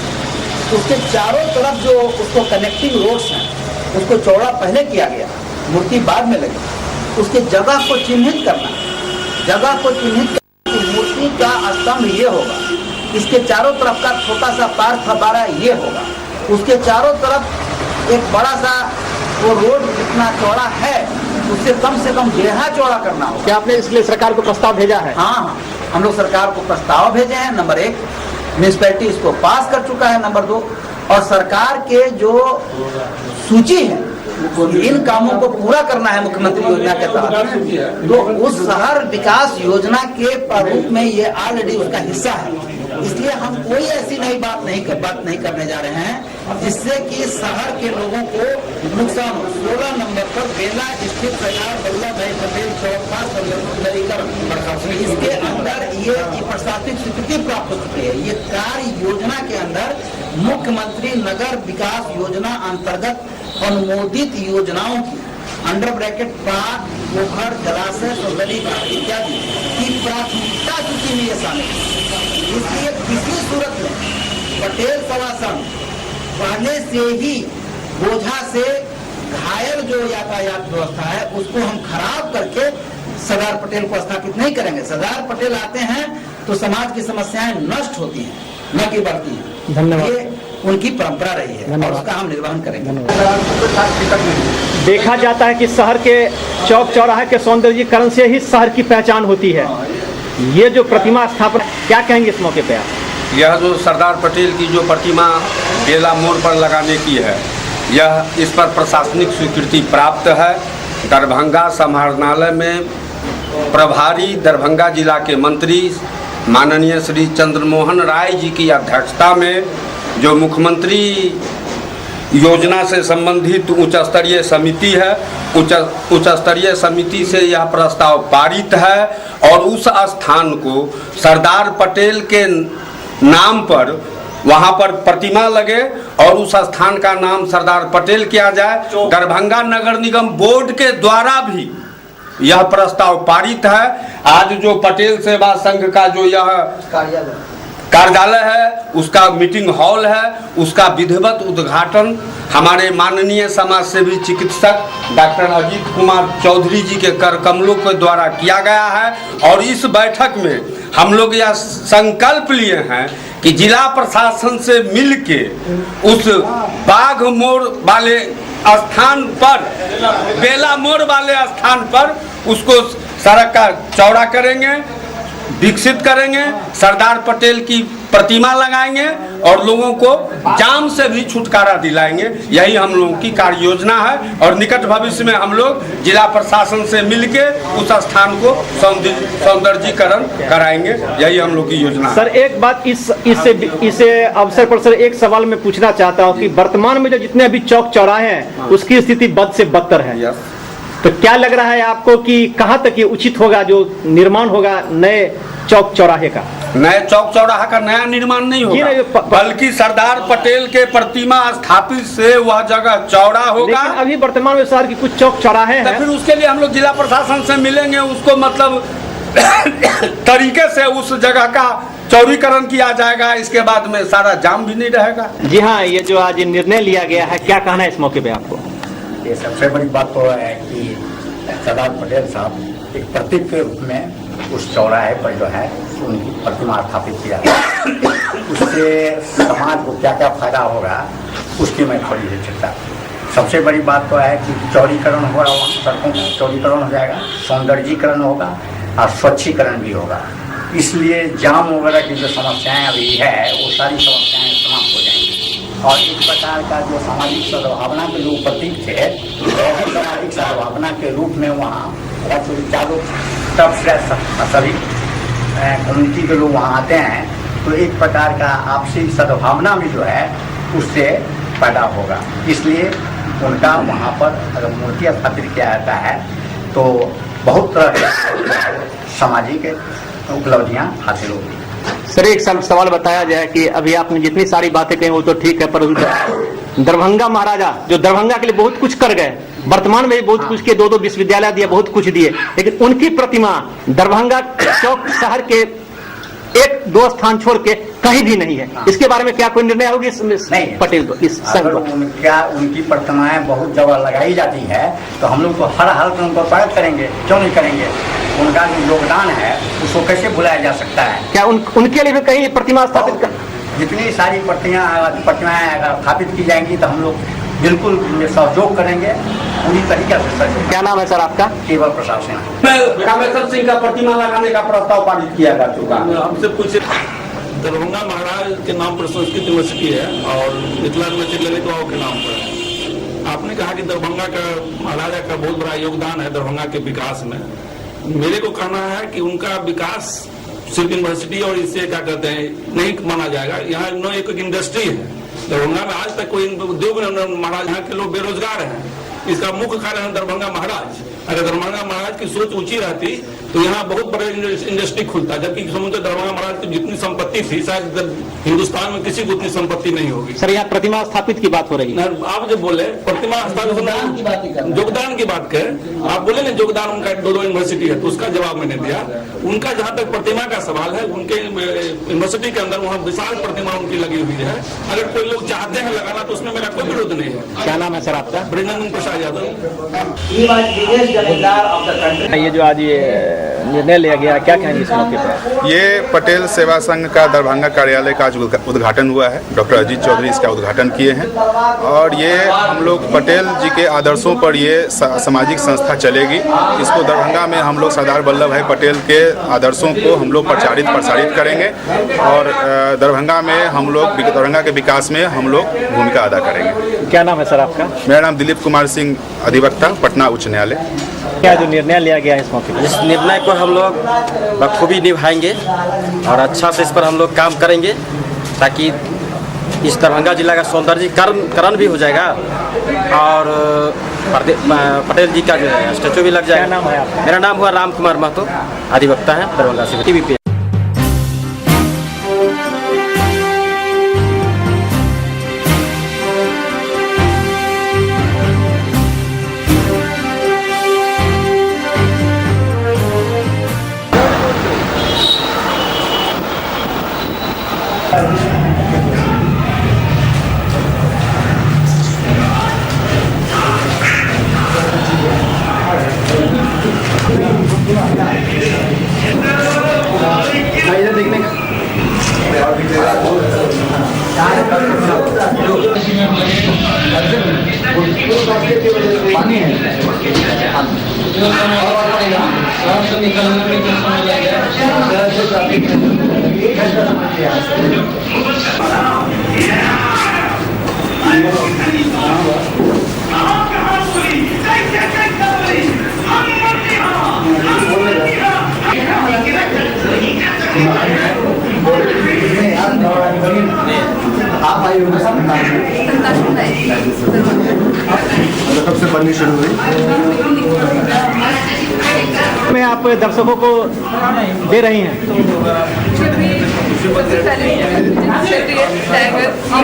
उसके चारों तरफ जो उसको कनेक्टिंग रोड्स हैं उसको चौड़ा पहले किया गया, मूर्ति बाद में लगी। उसके जगह को चिन्हित करना, जगह को चिन्हित मूर्ति का स्तंभ ये होगा, इसके चारों तरफ का छोटा सा पार्क फव्वारा ये होगा, उसके चारों तरफ एक बड़ा सा वो रोड जितना चौड़ा है उससे कम से कम 1.5 चौड़ा करना होगा। क्या आपने इसलिए सरकार को प्रस्ताव भेजा है? हाँ, हम लोग सरकार को प्रस्ताव भेजे हैं। नंबर 1, म्यूनिसिपैलिटी इसको पास कर चुका है। नंबर 2, और सरकार के जो सूची है इन कामों को पूरा करना है मुख्यमंत्री योजना के तहत, तो उस शहर विकास योजना के प्रारूप में ये ऑलरेडी उसका हिस्सा है। इसलिए हम कोई ऐसी नई बात नहीं करने जा रहे हैं जिससे कि शहर के लोगों को नुकसान हो। 16 नंबर पर बेला स्थित सरदार वल्लभ भाई पटेल चौक का सौंदर्यीकरण, इसके अंदर ये प्रशासनिक स्वीकृति प्राप्त हो चुकी है। ये कार्य योजना के अंदर मुख्यमंत्री नगर विकास योजना अंतर्गत अनुमोदित योजनाओं की अंडर ब्रैकेट पार्क, पोखर, जलाशय, सौंदर्यीकरण इत्यादि की प्राथमिकता सूची में ये शामिल है। इसलिए किसी सूरत में पटेल सेवा संघ पहले से ही बोझा से घायल जो यातायात व्यवस्था है उसको हम खराब करके सरदार पटेल को स्थापित नहीं करेंगे। सरदार पटेल आते हैं तो समाज की समस्याएं नष्ट होती हैं, न कि बढ़ती हैं। धन्यवाद। उनकी परंपरा रही है और उसका हम निर्वहन करेंगे। देखा जाता है कि शहर के चौक चौराहे के सौंदर्यीकरण से ही शहर की पहचान होती है। ये जो प्रतिमा स्थापना, क्या कहेंगे इस मौके पे आप? यह जो सरदार पटेल की जो प्रतिमा बेला मोड़ पर लगाने की है, यह इस पर प्रशासनिक स्वीकृति प्राप्त है। दरभंगा समाहरणालय में प्रभारी दरभंगा जिला के मंत्री माननीय श्री चंद्रमोहन राय जी की अध्यक्षता में जो मुख्यमंत्री योजना से संबंधित उच्च स्तरीय समिति है, उच्च स्तरीय समिति से यह प्रस्ताव पारित है और उस स्थान को सरदार पटेल के नाम पर वहां पर प्रतिमा लगे और उस स्थान का नाम सरदार पटेल किया जाए। दरभंगा नगर निगम बोर्ड के द्वारा भी यह प्रस्ताव पारित है। आज जो पटेल सेवा संघ का जो यह कार्यालय है, उसका मीटिंग हॉल है, उसका विधिवत उद्घाटन हमारे माननीय समाज सेवी चिकित्सक डॉक्टर अजीत कुमार चौधरी जी के कर कमलों के द्वारा किया गया है। और इस बैठक में हम लोग यह संकल्प लिए हैं कि जिला प्रशासन से मिलके उस बाघ मोड़ वाले स्थान पर, बेला मोड़ वाले स्थान पर उसको सड़क का चौड़ा करेंगे, विकसित करेंगे, सरदार पटेल की प्रतिमा लगाएंगे और लोगों को जाम से भी छुटकारा दिलाएंगे। यही हम लोगों की कार्य योजना है और निकट भविष्य में हम लोग जिला प्रशासन से मिलके उस स्थान को सौंदर्यीकरण कराएंगे। यही हम लोग की योजना है। सर एक बात इस अवसर पर सर एक सवाल मैं पूछना चाहता हूँ कि वर्तमान में जो जितने अभी चौक चौराहे हैं उसकी स्थिति बद से बदतर है, तो क्या लग रहा है आपको कि कहाँ तक ये उचित होगा जो निर्माण होगा नए चौक चौराहे का? नए चौक चौराहा का नया निर्माण नहीं होगा, बल्कि सरदार पटेल के प्रतिमा स्थापित से वह जगह चौड़ा होगा। लेकिन अभी वर्तमान में शहर की कुछ चौक चौराहे हैं, फिर उसके लिए हम लोग जिला प्रशासन से मिलेंगे, उसको मतलब तरीके से उस जगह का चौड़ीकरण किया जाएगा। इसके बाद में सारा जाम भी नहीं रहेगा। जी हाँ, ये जो आज निर्णय लिया गया है, क्या कहना है इस मौके पे आपको? ये सबसे बड़ी बात तो है कि सरदार पटेल साहब एक प्रतीक के रूप में उस चौराहे पर जो है उनकी प्रतिमा स्थापित किया है। उससे समाज को क्या क्या फायदा होगा उसकी मैं थोड़ी सी चिंता। सबसे बड़ी बात तो है कि चौड़ीकरण होगा, वहाँ सड़कों का चौड़ीकरण हो जाएगा, सौंदर्यीकरण होगा और स्वच्छीकरण भी होगा। इसलिए जाम वगैरह की जो समस्याएं अभी है वो सारी समस्याएं समाप्त हो जाएंगी और एक प्रकार का जो सामाजिक सद्भावना के जो प्रतीक थे ऐसी सामाजिक सद्भावना के रूप में वहाँ चारों तरफ से सभी कम्युनिटी के लोग वहाँ आते हैं, तो एक प्रकार का आपसी सद्भावना भी जो है उससे पैदा होगा। इसलिए उनका वहाँ पर अगर मूर्ति स्थापित किया जाता है तो बहुत तरह के सामाजिक उपलब्धियाँ हासिल होगी। सर एक सवाल बताया जाए कि अभी आपने जितनी सारी बातें कही वो तो ठीक है, पर दरभंगा महाराजा जो दरभंगा के लिए बहुत कुछ कर गए, वर्तमान में भी बहुत कुछ किए, 2 विश्वविद्यालय दिए, बहुत कुछ दिए, लेकिन उनकी प्रतिमा दरभंगा चौक शहर के 1-2 स्थान छोड़ के कहीं भी नहीं है। इसके बारे में क्या कोई निर्णय होगी पटेल को? इस क्या उनकी प्रतिमाएं बहुत जगह लगाई जाती है तो हम लोग तो हर हाल में उनको स्वागत करेंगे, क्यों नहीं करेंगे? उनका जो योगदान है उसको कैसे भुलाया जा सकता है? क्या उनके लिए भी कहीं प्रतिमा स्थापित कर? जितनी सारी प्रतिमाएं स्थापित की जाएंगी तो हम लोग बिल्कुल सहयोग करेंगे पूरी तरीके से। क्या नाम है सर आपका? केवल प्रसाद सिंह। मैं कामेश्वर सिंह का प्रतिमा लगाने का प्रस्ताव पारित किया जा चुका। हमसे पूछे दरभंगा महाराज के नाम पर संस्कृत यूनिवर्सिटी है और मिथिला यूनिवर्सिटी ललित बाबू के नाम पर है। आपने कहा कि दरभंगा का महाराजा का बहुत बड़ा योगदान है दरभंगा के विकास में। मेरे को कहना है कि उनका विकास सिर्फ यूनिवर्सिटी और इससे क्या कहते हैं नहीं माना जाएगा। यहाँ एक इंडस्ट्री है दरभंगा में, आज तक कोई उद्योग महाराज, यहाँ के लोग बेरोजगार हैं। इसका मुख्य कारण है दरभंगा महाराज। अगर दरभंगा महाराज की सोच ऊंची रहती तो यहाँ बहुत बड़े इंडस्ट्री खुलता, जबकि समुद्र दरभंगा महाराज की जितनी संपत्ति थी शायद हिंदुस्तान में किसी को उतनी संपत्ति नहीं होगी। सर यहाँ प्रतिमा स्थापित की बात हो रही है, आप जो बोले प्रतिमा स्थापित योगदान की बात करें, आप बोले ना योगदान उनका 2 यूनिवर्सिटी है, तो उसका जवाब मैंने दिया। उनका जहाँ तक प्रतिमा का सवाल है, उनके यूनिवर्सिटी के अंदर वहाँ विशाल प्रतिमा उनकी लगी हुई है। अगर कोई लोग चाहते हैं लगाना तो उसमें मेरा कोई विरोध नहीं है। क्या नाम है सर आपका? ब्रिजनंदन प्रसाद यादव। ये जो आज ये निर्णय लिया गया, क्या कहेंगे इस मौके पर? ये पटेल सेवा संघ का दरभंगा कार्यालय का आज उद्घाटन हुआ है। डॉक्टर अजीत चौधरी इसका उद्घाटन किए हैं और ये हम लोग पटेल जी के आदर्शों पर ये सामाजिक संस्था चलेगी। इसको दरभंगा में हम लोग सरदार वल्लभ भाई पटेल के आदर्शों को हम लोग प्रसारित करेंगे और दरभंगा में हम लोग दरभंगा के विकास में हम लोग भूमिका अदा करेंगे। क्या नाम है सर आपका? मेरा नाम दिलीप कुमार सिंह, अधिवक्ता, पटना उच्च न्यायालय। क्या जो निर्णय लिया गया है इस मौके पर? इस निर्णय को हम लोग बखूबी निभाएंगे और अच्छा से इस पर हम लोग काम करेंगे ताकि इस दरभंगा जिला का सौंदर्यीकरण भी हो जाएगा और पटेल जी का जो है स्टैचू भी लग जाएगा। क्या नाम है आपका? मेरा नाम हुआ राम कुमार महतो, अधिवक्ता है दरभंगा से, टीवी पे। पानी है आप आइए कब से बननी शुरू हुई? में आप दर्शकों को दे रही हैं।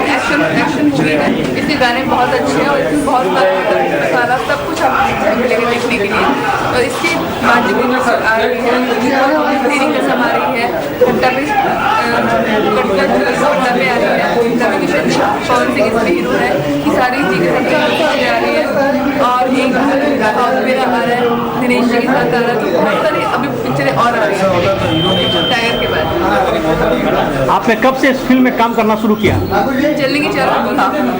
एक्शन मूवी है, इसके गाने बहुत अच्छे हैं और इसमें बहुत सारा सब कुछ आपको मिलेगा देखने के लिए। और इसके बाद जो आ रही है तेरी कसम आ रही है, घंटा में आ रही है, रवि किशन पवन सिंह इसमें हीरो है, ये सारी चीज़ें आ रही है। और एक मेरा आ रहा है दिनेश जी के साथ आ रहा है, तो बहुत सारी अभी पिक्चरें और आ रही है टाइगर के बाद। आपने कब से इस फिल्म में काम करना शुरू किया? चलने की चाल 2009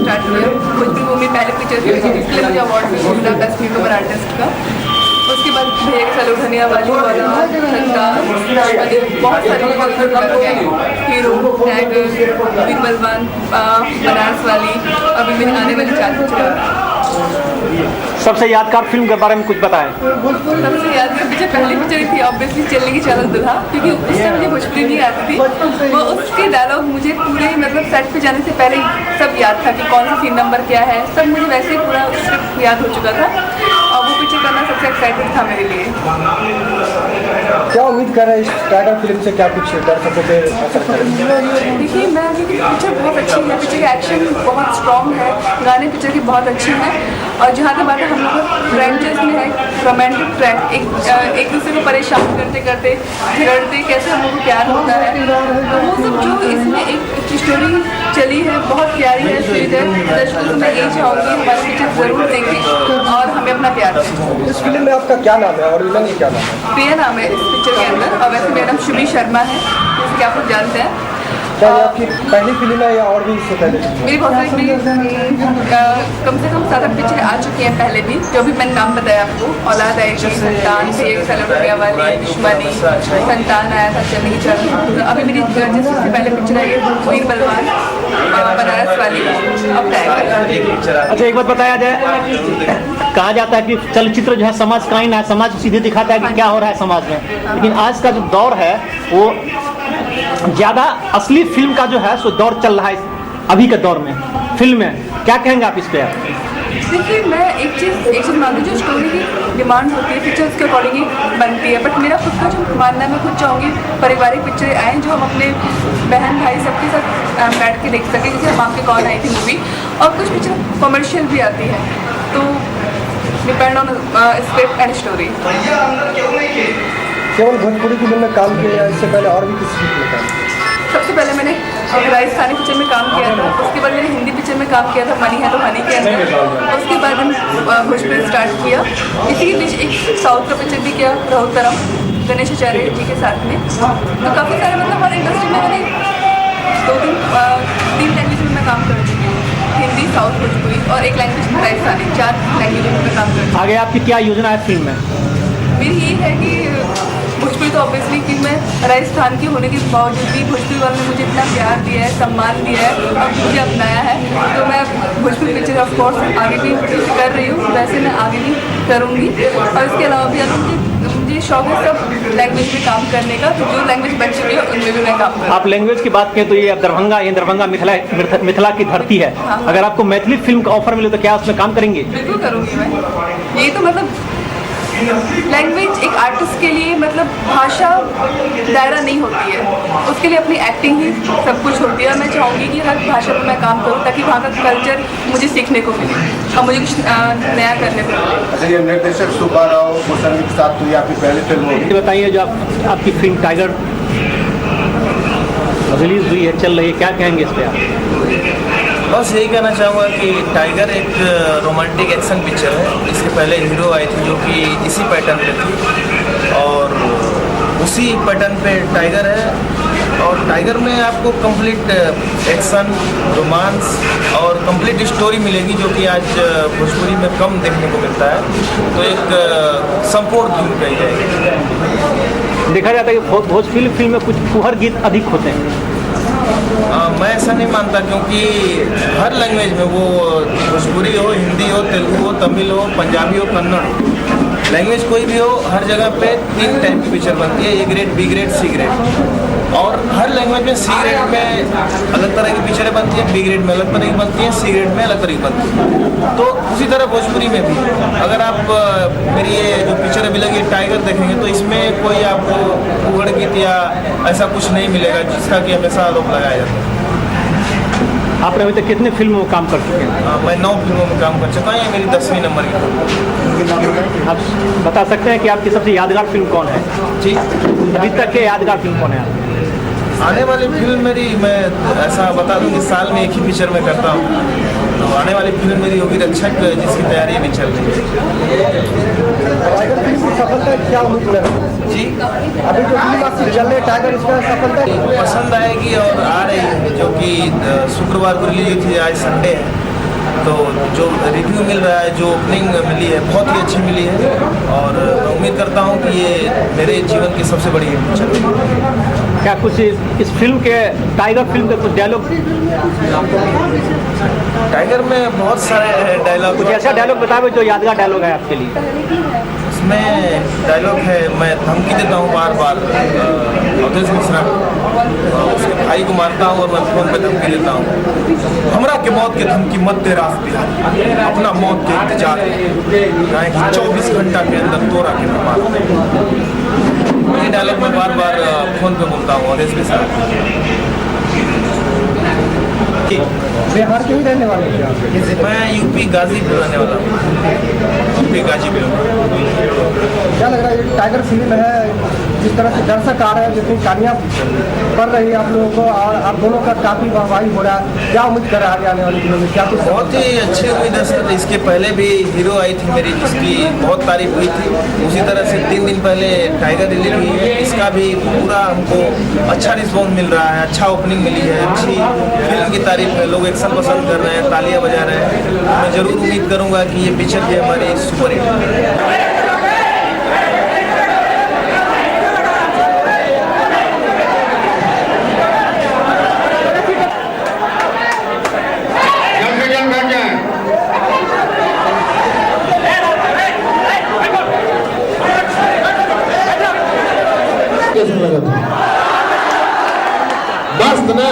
स्टार्ट किया। भोजपुरी मूवी पहले पिक्चर थी जिसके लिए मुझे अवार्ड मिला बेस्ट मेकओवर आर्टिस्ट का। उसके बाद भेग सलोधनिया वाली बहुत सारे हीरो टाइगर वीर बलवान बनारस वाली अभी मेरी आने वाली 4 पिक्चर। सबसे यादगार फिल्म के बारे में कुछ बताएं। सबसे यादगार पिक्चर पहली पिक्चर थी ऑब्वियसली चलने की चाल दुल्हा, क्योंकि उससे मुझे भोजपुरी नहीं आती थी। वो उसके डायलॉग मुझे पूरे मतलब सेट पे जाने से पहले सब याद था कि कौन सा सीन नंबर क्या है, सब मुझे वैसे ही पूरा स्क्रिप्ट याद हो चुका था और वो पिक्चर करना सबसे एक्साइटेड था मेरे लिए। क्या उम्मीद कर रहे हैं इस टाइगर फिल्म से, क्या कुछ दर्शकों पे असर करेगा? देखिए मैं पिक्चर बहुत अच्छी है, पिक्चर का एक्शन बहुत स्ट्रॉन्ग है, गाने पिक्चर के बहुत अच्छे हैं। और जहाँ तक बात है हम लोग फ्रेंड्स में है रोमांटिक ट्रैक एक दूसरे को परेशान करते करते झगड़ते कैसे हम लोग को प्यार होता है, तो वो सब जो इसमें एक स्टोरी चली है बहुत प्यारी है, स्वीट है। दर्शकों से मैं यही चाहूँगी हमारी पिक्चर ज़रूर देखें और हमें अपना प्यार दें। इस फिल्म में आपका क्या नाम है और विलन की क्या नाम है? प्रिया नाम है इस पिक्चर के अंदर, और वैसे मेरा नाम शुभी शर्मा है, जिसके आप लोग जानते हैं। क्या ये आपकी पहली फिल्म है या और भी इससे पहले? मेरी बहुत सारी कम से कम 7-8 पिक्चरें आ चुकी हैं पहले भी, जो भी मैंने नाम बताया आपको। औलाद आई थी, संतान, भेग सलोधनिया वाली, दुश्मनी, संतान आया था चलने की चाल। अभी मेरी सबसे पहले पिक्चर आई है वीर बलवान बनारस वाली, अब टाइगर। अच्छा एक बात बताया जाए, कहा जाता है कि चलचित्र जो है समाज का आईना है, समाज को सीधे दिखाता है कि क्या हो रहा है समाज में, लेकिन आज का जो दौर है वो ज्यादा असली फिल्म का जो है सो दौर चल रहा है अभी के दौर में फिल्म में। क्या कहेंगे आप इस पे? देखिए मैं एक चीज़ मानती हूँ, जो स्टोरी की डिमांड होती है पिक्चर उसके अकॉर्डिंग ही बनती है, बट मेरा खुद का जो मानना है मैं खुद चाहूँगी पारिवारिक पिक्चरें आएँ जो हम अपने बहन भाई सबके साथ बैठ के देख सकें। जैसे हम आपके कौन आई थी मूवी, और कुछ पिक्चर कॉमर्शियल भी आती है, तो depend on script and story. केवल भोजपुरी फिल्म में काम किया या इससे पहले और भी किसी फिल्म में काम? सबसे पहले मैंने राजस्थानी पिक्चर में काम किया था, उसके बाद मैंने हिंदी पिक्चर में काम किया था मनी है तो हनी के अंदर, उसके बाद मैंने भोजपुरी स्टार्ट किया। इसी के बीच एक साउथ का पिक्चर भी किया रहुतरम गणेश आचार्य जी के साथ में। तो काफ़ी सारे मतलब हमारे इंडस्ट्री में मैंने 2-3 लैंग्वेज में मैं काम कर चुकी हूँ, हिंदी, साउथ, भोजपुरी और एक लैंग्वेज राजस्थानी, 4 लैंग्वेज में काम कर चुकी हूँ। आगे आपकी क्या योजना है फिल्म में? मेरी यही है कि भोजपुरी तो ऑब्वियसली कि मैं राजस्थान की होने के बावजूद भी भोजपुरी वालों ने मुझे इतना प्यार दिया है, सम्मान दिया है और मुझे अपनाया है, तो मैं भोजपुरी पिक्चर ऑफ कोर्स आगे भी कर रही हूँ, वैसे मैं आगे भी करूँगी। और इसके अलावा भी मुझे शौक है सब लैंग्वेज में काम करने का, तो जो लैंग्वेज बच चुकी है उनमें भी मैं काम करूँ। आप लैंग्वेज की बात करें तो ये दरभंगा मिथिला की धरती है। हाँ। अगर आपको मैथिली फिल्म का ऑफर मिले तो क्या उसमें काम करेंगे? बिल्कुल करूँगी मैं। ये तो मतलब लैंग्वेज एक आर्टिस्ट के लिए मतलब भाषा दायरा नहीं होती है, उसके लिए अपनी एक्टिंग ही सब कुछ होती है। और मैं चाहूँगी कि हर भाषा में मैं काम करूँ ताकि वहाँ का कल्चर मुझे सीखने को मिले और मुझे कुछ नया करने को मिले। अच्छा, ये निर्देशक सुब्बा राव गोस्वामी के साथ तो ये आपकी पहली फिल्म होगी। बताइए जो आपकी फिल्म टाइगर रिलीज हुई है, चल रही है, क्या कहेंगे इस पर आप? बस यही कहना चाहूँगा कि टाइगर एक रोमांटिक एक्शन पिक्चर है। इसके पहले हीरो आई थी जो कि इसी पैटर्न पे थी और उसी पैटर्न पे टाइगर है। और टाइगर में आपको कंप्लीट एक्शन, रोमांस और कंप्लीट स्टोरी मिलेगी, जो कि आज भोजपुरी में कम देखने को मिलता है। तो एक संपूर्ण फिल्म कही जाएगी। देखा जाता है कि भोजपुरी फिल्म में कुछ फुहर गीत अधिक होते हैं। मैं ऐसा नहीं मानता, क्योंकि हर लैंग्वेज में, वो भोजपुरी हो, हिंदी हो, तेलुगु हो, तमिल हो, पंजाबी हो, कन्नड़ हो, लैंग्वेज कोई भी हो, हर जगह पे 3 टाइप की पिक्चर बनती है, A grade, B grade, C grade. और हर लैंग्वेज में सी ग्रेड में अलग तरह की पिक्चरें बनती हैं, बी ग्रेड में अलग तरह की बनती हैं, सी ग्रेड में अलग तरह की बनती हैं। तो उसी तरह भोजपुरी में भी अगर आप मेरी ये जो पिक्चर अभी लगी टाइगर देखेंगे, तो इसमें कोई आपको फुहड़ गीत या ऐसा कुछ नहीं मिलेगा जिसका कि हमेशा आरोप लगाया जाता है। आपने अभी तक कितने फिल्मों में काम कर चुके हैं? मैं 9 फिल्मों में काम कर चुका हूँ, ये मेरी 10वीं नंबर की फिल्म। आप बता सकते हैं कि आपकी सबसे यादगार फिल्म कौन है? जी, अभी तक के यादगार फिल्म कौन है आपकी? आने वाली फिल्म मेरी, मैं ऐसा बता दूं कि साल में एक ही पिक्चर में करता हूँ, तो आने वाली फिल्म मेरी होगी रक्षक, जिसकी तैयारी भी चल रही है। टाइगर फिल्म की सफलता क्या उम्मीद है जी? अभी जो फिल्म आपकी चल रही है टाइगर, इसका सफलता पसंद आएगी और आ रही है, जो कि शुक्रवार को रिलीज हुई थी, आज संडे है। तो जो रिव्यू मिल रहा है, जो ओपनिंग मिली है, बहुत ही अच्छी मिली है, और मैं उम्मीद करता हूँ कि ये मेरे जीवन की सबसे बड़ी पिक्चर है। क्या कुछ इस फिल्म के, टाइगर फिल्म के कुछ डायलॉग? टाइगर में बहुत सारे डायलॉग, कुछ ऐसा डायलॉग बताओ जो यादगार डायलॉग है आपके लिए। इसमें डायलॉग है, मैं धमकी देता हूँ बार बार अवधेश मिश्रा को, उसके भाई को मारता हूँ और मैं फोन पे धमकी देता हूँ, हमरा के मौत की धमकी मत दे रास्ते, अपना मौत के इंतजार है, 24 घंटा के अंदर तोड़ा के मैं मारूं। ये डायलॉग मैं बार बार फोन पे बोलता हूँ अवधेश मिश्रा। बिहार के ही रहने वाले हैं? मैं यूपी गाजीपुर रहने वाला हूँ, यूपी गाजीपुर। क्या लग रहा है ये टाइगर फिल्म है, जिस तरह से दर्शक आ रहे हैं, जितनी तालियां पड़ रही है आप लोगों को, और आप दोनों का काफ़ी वाहवाही हो रहा है, क्या उम्मीद कर रहा है आने वाली फिल्म में? क्या कुछ बहुत ही अच्छी उम्मीद है सर। इसके पहले भी हीरो आई थी मेरी, जिसकी बहुत तारीफ हुई थी। उसी तरह से 3 दिन पहले टाइगर रिलीज हुई है, इसका भी पूरा हमको अच्छा रिस्पॉन्स मिल रहा है, अच्छा ओपनिंग मिली है, अच्छी फिल्म की तारीफ है, लोग एक्शन पसंद कर रहे हैं, तालियां बजा रहे हैं। मैं ज़रूर उम्मीद करूँगा कि ये पिक्चर भी हमारी सुपर हिट है। मस्त ना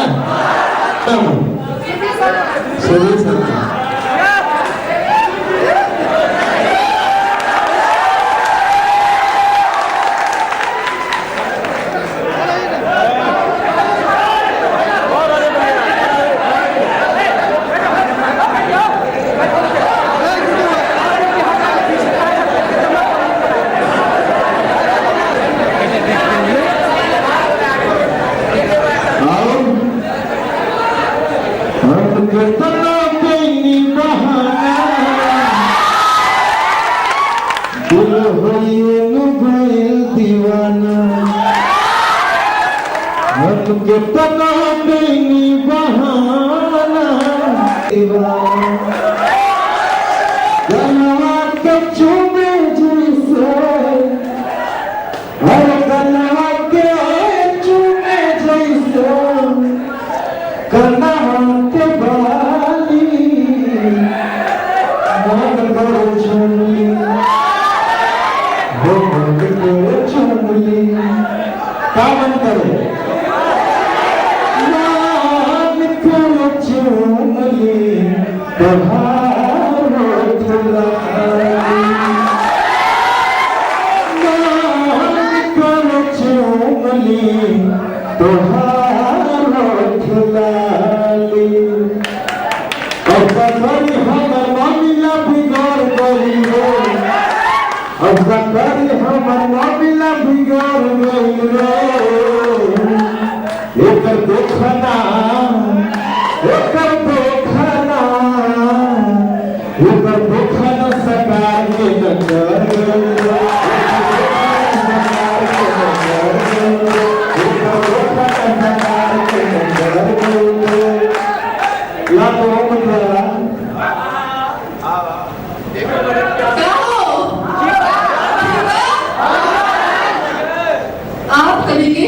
आप सभी के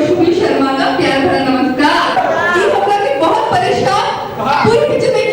सुनील शर्मा का प्यार भरा नमस्कार। ये होगा कि बहुत परेशान पूरी पिक्चर में